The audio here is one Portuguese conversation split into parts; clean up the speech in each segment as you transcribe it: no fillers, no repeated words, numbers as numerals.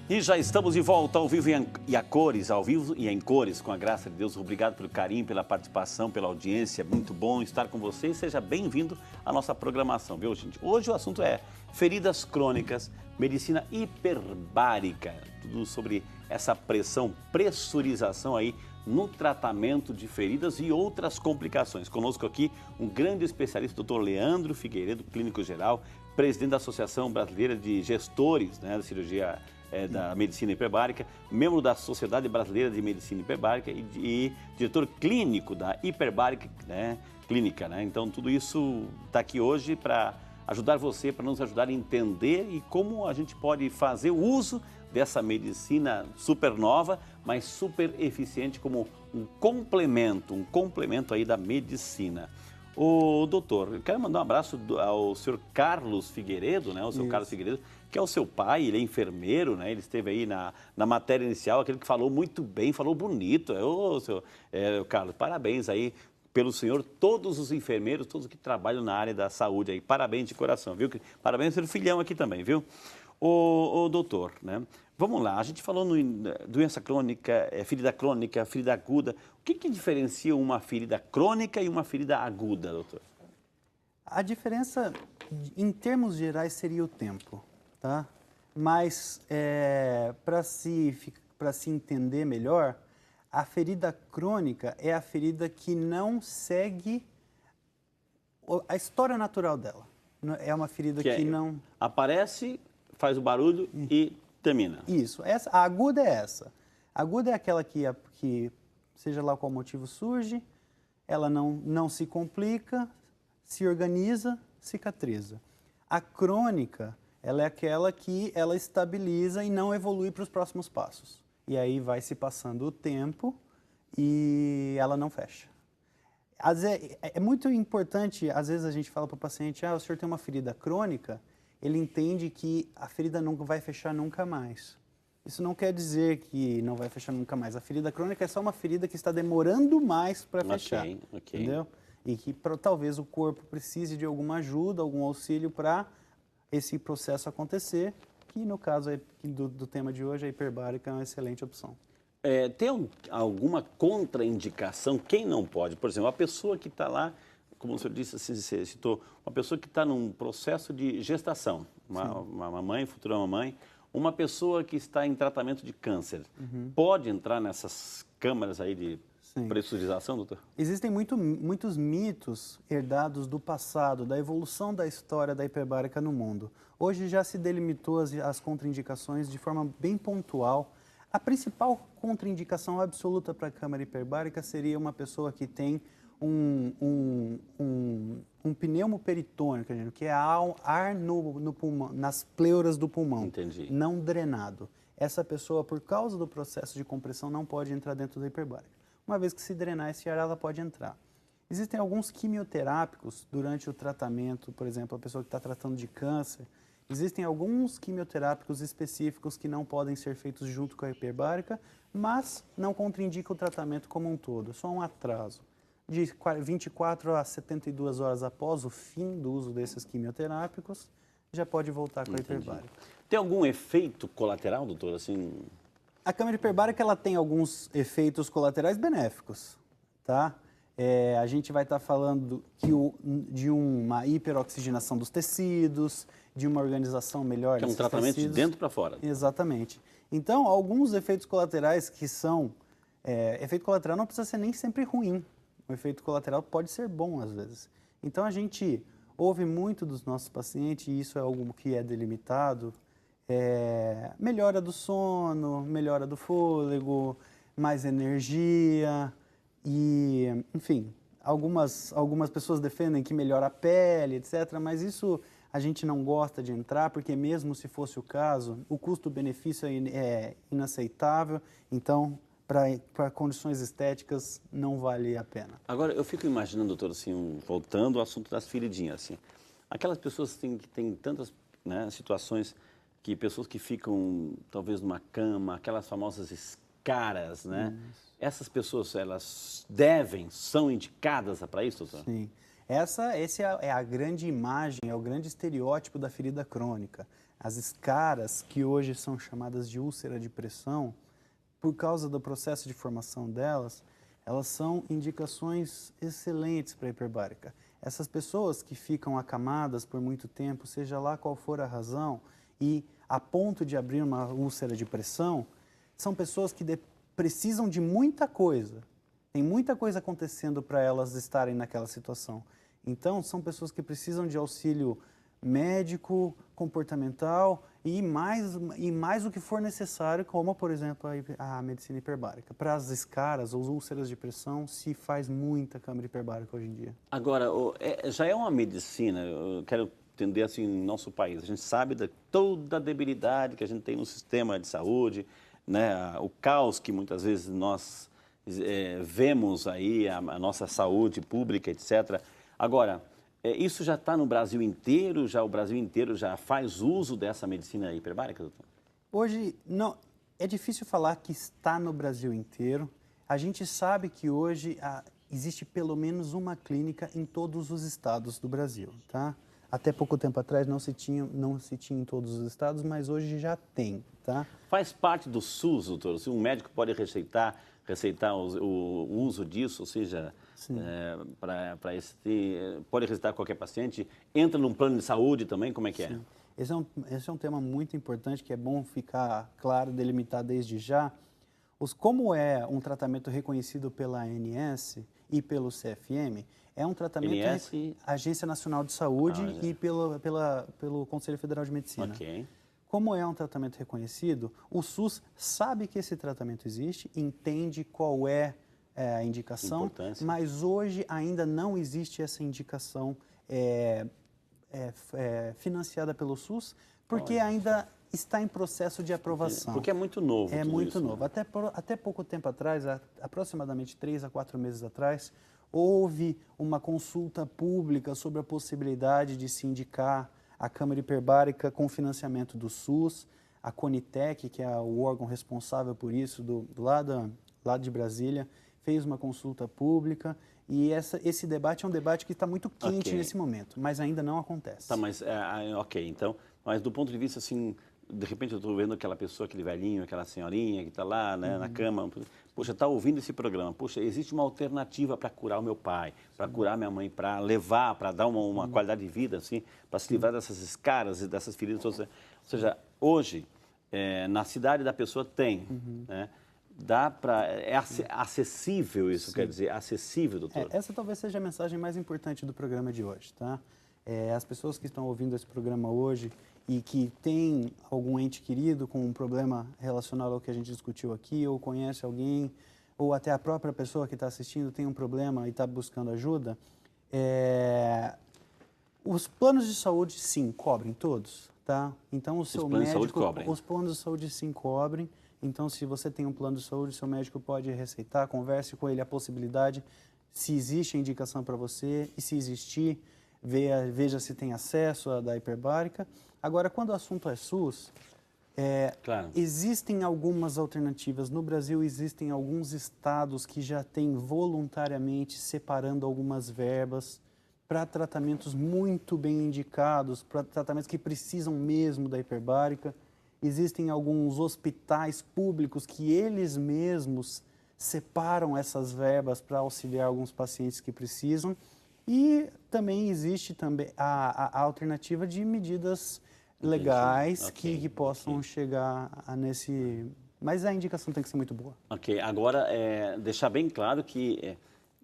E já estamos de volta ao vivo e a cores, ao vivo e em cores, com a graça de Deus. Obrigado pelo carinho, pela participação, pela audiência. Muito bom estar com vocês. Seja bem-vindo à nossa programação, viu, gente? Hoje o assunto é feridas crônicas, medicina hiperbárica. Tudo sobre essa pressurização aí no tratamento de feridas e outras complicações. Conosco aqui um grande especialista, Dr. Leandro Figueiredo, clínico geral, presidente da Associação Brasileira de Gestores, da Cirurgia da Medicina Hiperbárica, membro da Sociedade Brasileira de Medicina Hiperbárica e diretor clínico da Hiperbárica Clínica. Então, tudo isso está aqui hoje para ajudar você, para nos ajudar a entender e como a gente pode fazer o uso dessa medicina super nova, mas super eficiente como um complemento aí da medicina. Ô, doutor, eu quero mandar um abraço ao senhor Carlos Figueiredo, o seu Carlos Figueiredo, que é o seu pai, ele é enfermeiro, ele esteve aí na matéria inicial, aquele que falou muito bem, falou bonito. Ô, Carlos, parabéns aí pelo senhor, todos os enfermeiros, todos que trabalham na área da saúde aí, parabéns de coração, viu? Parabéns pelo filhão aqui também, viu? Ô doutor, vamos lá, a gente falou doença crônica, ferida aguda. O que diferencia uma ferida crônica e uma ferida aguda, doutor? A diferença, em termos gerais, seria o tempo, tá? Mas, para se entender melhor, a ferida crônica é a ferida que não segue a história natural dela. É uma ferida que não... Aparece, faz o barulho e termina. Isso. A aguda é essa. A aguda é aquela que, seja lá qual motivo surge, ela não se complica, se organiza, cicatriza. A crônica, ela é aquela que ela estabiliza e não evolui para os próximos passos. E aí vai se passando o tempo e ela não fecha. É muito importante, às vezes a gente fala para o paciente, o senhor tem uma ferida crônica, ele entende que a ferida não vai fechar nunca mais. Isso não quer dizer que não vai fechar nunca mais. A ferida crônica é só uma ferida que está demorando mais para fechar, entendeu? E que talvez o corpo precise de alguma ajuda, algum auxílio para esse processo acontecer, que no caso do tema de hoje, a hiperbárica é uma excelente opção. Tem alguma contraindicação? Quem não pode? Por exemplo, a pessoa que está lá, como o senhor disse, assim, você citou, uma pessoa que está num processo de gestação, uma mamãe, futura mamãe, uma pessoa que está em tratamento de câncer, pode entrar nessas câmaras aí de pressurização, doutor? Existem muitos mitos herdados do passado, da evolução da história da hiperbárica no mundo. Hoje já se delimitou as contraindicações de forma bem pontual. A principal contraindicação absoluta para a câmara hiperbárica seria uma pessoa que tem um pneumoperitônio, que é ar no pulmão, nas pleuras do pulmão, não drenado. Essa pessoa, por causa do processo de compressão, não pode entrar dentro da hiperbárica. Uma vez que se drenar esse ar, ela pode entrar. Existem alguns quimioterápicos durante o tratamento, por exemplo, a pessoa que está tratando de câncer, existem alguns quimioterápicos específicos que não podem ser feitos junto com a hiperbárica, mas não contraindica o tratamento como um todo, só um atraso. De 24 a 72 horas após o fim do uso desses quimioterápicos, já pode voltar com a hiperbárica. Tem algum efeito colateral, doutor? Assim... A câmara hiperbárica ela tem alguns efeitos colaterais benéficos, tá? A gente vai estar falando de uma hiperoxigenação dos tecidos, de uma organização melhor desses tecidos. Que é um tratamento de dentro para fora. Exatamente. Então, alguns efeitos colaterais que são... efeito colateral não precisa ser nem sempre ruim. O efeito colateral pode ser bom, às vezes. Então, a gente ouve muito dos nossos pacientes, e isso é algo que é delimitado, melhora do sono, melhora do fôlego, mais energia e, enfim, algumas pessoas defendem que melhora a pele, etc., mas isso a gente não gosta de entrar, porque mesmo se fosse o caso, o custo-benefício é inaceitável, então, para condições estéticas, não vale a pena. Agora, eu fico imaginando, doutor, assim, voltando ao assunto das feridinhas, assim, aquelas pessoas que têm tantas situações, que pessoas que ficam, talvez, numa cama, aquelas famosas escaras, Essas pessoas, elas são indicadas para isso, doutor? Sim. Esse é a grande imagem, é o grande estereótipo da ferida crônica. As escaras, que hoje são chamadas de úlcera de pressão, por causa do processo de formação delas, elas são indicações excelentes para a hiperbárica. Essas pessoas que ficam acamadas por muito tempo, seja lá qual for a razão, e a ponto de abrir uma úlcera de pressão, são pessoas que precisam de muita coisa. Tem muita coisa acontecendo para elas estarem naquela situação. Então, são pessoas que precisam de auxílio médico, comportamental e mais o que for necessário, como, por exemplo, a medicina hiperbárica. Para as escaras ou úlceras de pressão, se faz muita câmara hiperbárica hoje em dia. Agora, já é uma medicina, eu quero entender assim, no nosso país, a gente sabe de toda a debilidade que a gente tem no sistema de saúde, né, o caos que muitas vezes nós vemos aí, a nossa saúde pública, etc. Agora, isso já está no Brasil inteiro? O Brasil inteiro já faz uso dessa medicina hiperbárica, doutor? Hoje, não, é difícil falar que está no Brasil inteiro. A gente sabe que hoje existe pelo menos uma clínica em todos os estados do Brasil, tá? Até pouco tempo atrás não se tinha em todos os estados, mas hoje já tem, tá? Faz parte do SUS, doutor? Se um médico pode receitar o uso disso, ou seja, pode receitar qualquer paciente, entra num plano de saúde também, como é que Sim. Esse é um tema muito importante que é bom ficar claro, delimitar desde já. Como é um tratamento reconhecido pela ANS e pelo CFM, é um tratamento Agência Nacional de Saúde e pelo Conselho Federal de Medicina. Okay. Como é um tratamento reconhecido, o SUS sabe que esse tratamento existe, entende qual é a indicação, mas hoje ainda não existe essa indicação financiada pelo SUS, porque ainda está em processo de aprovação. Porque é muito novo É tudo muito isso, novo. Né? Até pouco tempo atrás, aproximadamente 3 a 4 meses atrás, houve uma consulta pública sobre a possibilidade de se indicar a câmara hiperbárica com financiamento do SUS, a Conitec, que é o órgão responsável por isso, do lado de Brasília, fez uma consulta pública e esse debate é um debate que está muito quente nesse momento, mas ainda não acontece. Tá, mas, então, mas do ponto de vista, assim, de repente eu estou vendo aquela pessoa, aquele velhinho, aquela senhorinha que está lá, né, na cama, poxa, está ouvindo esse programa, poxa, existe uma alternativa para curar o meu pai, para curar minha mãe, para levar, para dar uma qualidade de vida, assim, para se livrar dessas escaras e dessas feridas. Ou seja, hoje, na cidade da pessoa tem, né? Dá para... É acessível isso, quer dizer, acessível, doutor? Essa talvez seja a mensagem mais importante do programa de hoje, tá? As pessoas que estão ouvindo esse programa hoje e que têm algum ente querido com um problema relacionado ao que a gente discutiu aqui, ou conhece alguém, ou até a própria pessoa que está assistindo tem um problema e está buscando ajuda, os planos de saúde, sim, cobrem todos, tá? Então, o seu médico... Os planos de saúde, sim, cobrem. Então, se você tem um plano de saúde, seu médico pode receitar, converse com ele a possibilidade, se existe a indicação para você, e se existir, veja se tem acesso à da hiperbárica. Agora, quando o assunto é SUS, existem algumas alternativas. No Brasil, existem alguns estados que já têm voluntariamente separando algumas verbas para tratamentos muito bem indicados, para tratamentos que precisam mesmo da hiperbárica. Existem alguns hospitais públicos que eles mesmos separam essas verbas para auxiliar alguns pacientes que precisam. E também existe a alternativa de medidas legais que possam chegar nesse... Mas a indicação tem que ser muito boa. Ok, agora deixar bem claro que,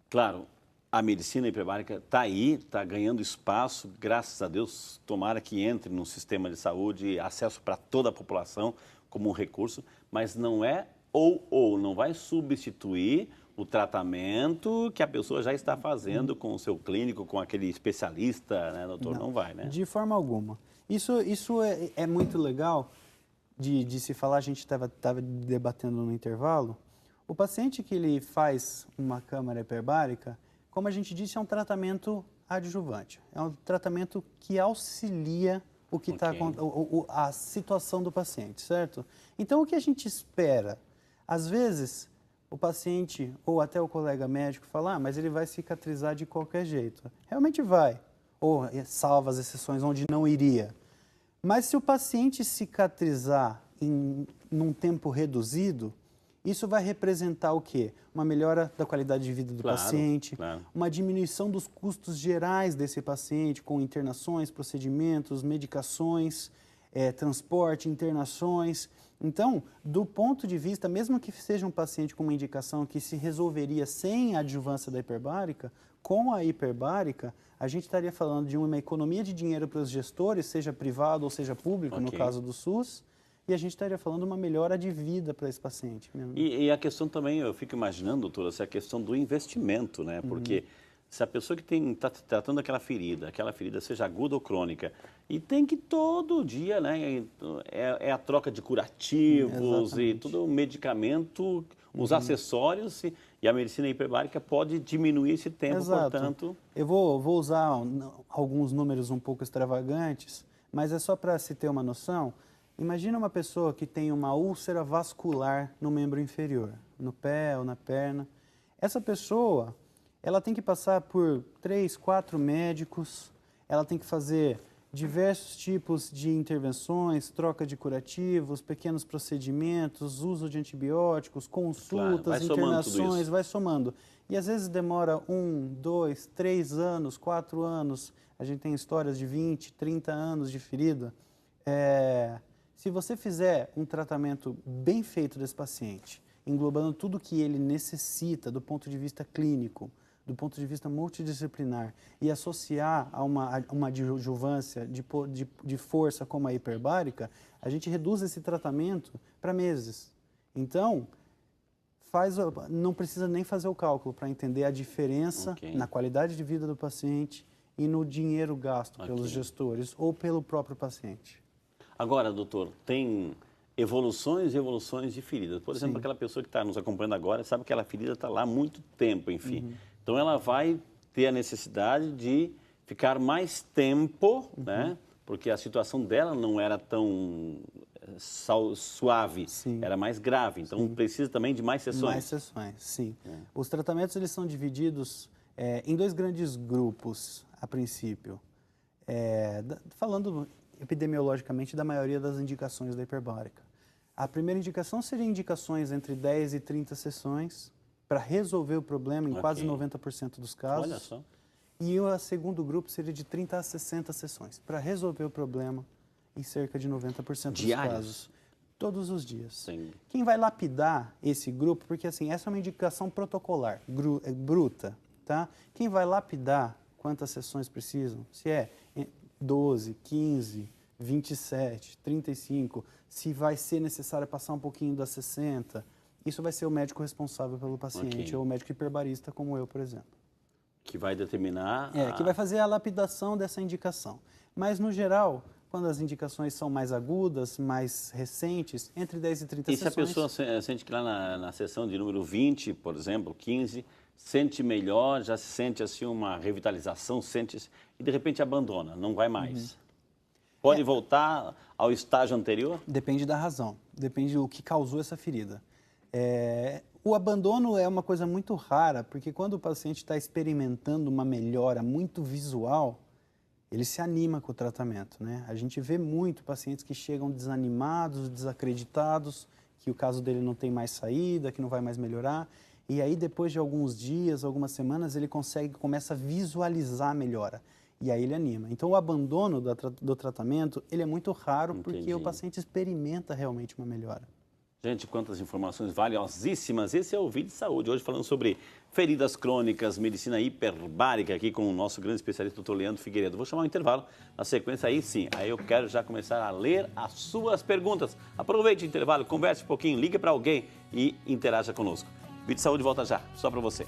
claro, a medicina hiperbárica está aí, está ganhando espaço, graças a Deus, tomara que entre no sistema de saúde, acesso para toda a população como um recurso, mas não é não vai substituir o tratamento que a pessoa já está fazendo com o seu clínico, com aquele especialista, né, doutor? Não vai, né? De forma alguma. Isso é muito legal de se falar, a gente estava debatendo no intervalo. O paciente que ele faz uma câmara hiperbárica, como a gente disse, é um tratamento adjuvante. É um tratamento que auxilia a situação do paciente, certo? Então, o que a gente espera? Às vezes, o paciente ou até o colega médico fala, mas ele vai cicatrizar de qualquer jeito. Realmente vai, ou salva as exceções onde não iria. Mas se o paciente cicatrizar num tempo reduzido, isso vai representar o quê? Uma melhora da qualidade de vida do paciente, uma diminuição dos custos gerais desse paciente, com internações, procedimentos, medicações, transporte, internações. Então, do ponto de vista, mesmo que seja um paciente com uma indicação que se resolveria sem a adjuvância da hiperbárica, com a hiperbárica, a gente estaria falando de uma economia de dinheiro para os gestores, seja privado ou seja público, no caso do SUS, e a gente estaria falando de uma melhora de vida para esse paciente. E a questão também, eu fico imaginando, doutora, essa questão do investimento, né? Porque se a pessoa que está tratando aquela ferida seja aguda ou crônica, e tem que todo dia, né? É a troca de curativos e todo o medicamento, os acessórios, e a medicina hiperbárica pode diminuir esse tempo, portanto... Eu vou usar alguns números um pouco extravagantes, mas é só para se ter uma noção. Imagina uma pessoa que tem uma úlcera vascular no membro inferior, no pé ou na perna. Essa pessoa, ela tem que passar por 3, 4 médicos, ela tem que fazer diversos tipos de intervenções, troca de curativos, pequenos procedimentos, uso de antibióticos, consultas, internações, vai somando. E às vezes demora 1, 2, 3 anos, 4 anos. A gente tem histórias de 20, 30 anos de ferida. Se você fizer um tratamento bem feito desse paciente, englobando tudo que ele necessita do ponto de vista clínico, do ponto de vista multidisciplinar, e associar a uma adjuvância de força como a hiperbárica, a gente reduz esse tratamento para meses. Então, não precisa nem fazer o cálculo para entender a diferença na qualidade de vida do paciente e no dinheiro gasto pelos gestores ou pelo próprio paciente. Agora, doutor, tem evoluções e evoluções de feridas. Por exemplo, aquela pessoa que está nos acompanhando agora sabe que aquela ferida está lá há muito tempo, enfim. Então, ela vai ter a necessidade de ficar mais tempo, né? Porque a situação dela não era tão suave, era mais grave. Então, precisa também de mais sessões. Mais sessões, sim. Os tratamentos eles são divididos em 2 grandes grupos, a princípio. Falando epidemiologicamente da maioria das indicações da hiperbárica. A primeira indicação seria indicações entre 10 e 30 sessões para resolver o problema em quase 90% dos casos. Olha só. E o segundo grupo seria de 30 a 60 sessões para resolver o problema em cerca de 90% dos casos. Todos os dias. Sim. Quem vai lapidar esse grupo, porque assim, essa é uma indicação protocolar, bruta, tá? Quem vai lapidar quantas sessões precisam, se é 12, 15, 27, 35, se vai ser necessário passar um pouquinho das 60, isso vai ser o médico responsável pelo paciente, ou o médico hiperbarista, como eu, por exemplo. Que vai determinar... que vai fazer a lapidação dessa indicação. Mas, no geral, quando as indicações são mais agudas, mais recentes, entre 10 e 30 sessões... E se a pessoa sente que lá na sessão de número 20, por exemplo, 15... sente melhor, já se sente assim uma revitalização, e de repente abandona, não vai mais. Pode voltar ao estágio anterior? Depende da razão, depende do que causou essa ferida. O abandono é uma coisa muito rara, porque quando o paciente está experimentando uma melhora muito visual, ele se anima com o tratamento, né? A gente vê muito pacientes que chegam desanimados, desacreditados, que o caso dele não tem mais saída, que não vai mais melhorar. E aí, depois de alguns dias, algumas semanas, ele começa a visualizar a melhora. E aí ele anima. Então, o abandono do tratamento, ele é muito raro, porque o paciente experimenta realmente uma melhora. Gente, quantas informações valiosíssimas. Esse é o Vídeo de Saúde, hoje falando sobre feridas crônicas, medicina hiperbárica, aqui com o nosso grande especialista, doutor Leandro Figueiredo. Vou chamar um intervalo, na sequência aí sim, aí eu quero já começar a ler as suas perguntas. Aproveite o intervalo, converse um pouquinho, ligue para alguém e interaja conosco. Vídeo de Saúde volta já, só para você.